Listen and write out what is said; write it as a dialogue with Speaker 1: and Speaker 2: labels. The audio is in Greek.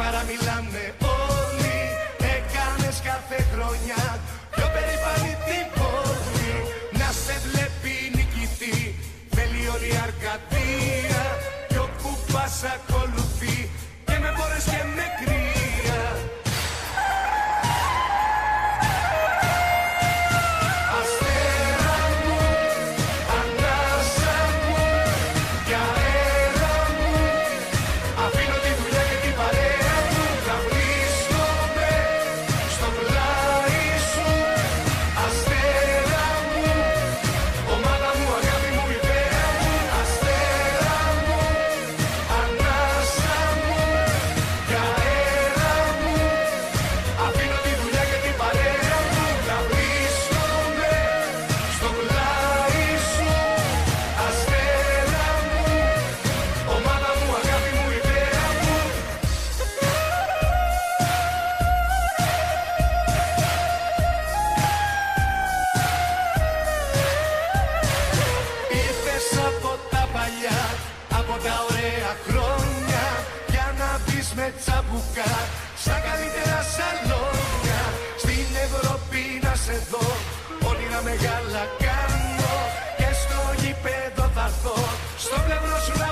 Speaker 1: παραμιλάνε όλοι. Έκανες κάθε χρονιά πιο περήφανη την πόλη. Να σε βλέπει νικητή, θέλει όλη η Αρκαδία. Κι όπου πας ακολουθεί και με μπόρες και με κρύα. Αστέρα μου, ανάσα μου και αέρα μου, αφήνω τη δουλειά και την παρέα μου. Θα βρίσκομαι στο πλάι σου. Αστέρα μου, ομάδα μου, αγάπη μου, ιδέα μου. Αστέρα μου, ανάσα μου και αέρα μου, αφήνω τη δουλειά και την παρέα μου. Θα βρίσκομαι στο πλάι σου. Αστέρα μου, ομάδα μου, αγάπη μου, ιδέα μου. Ήρθες από τα παλιά, από τα ωραία χρόνια, για να μπεις με τσαμπουκά στα καλύτερα σαλόνια. Στην Ευρώπη να σε δω, όνειρα μεγάλα κάνω, και στο γήπεδο θα έρθω, στο πλευρό σου να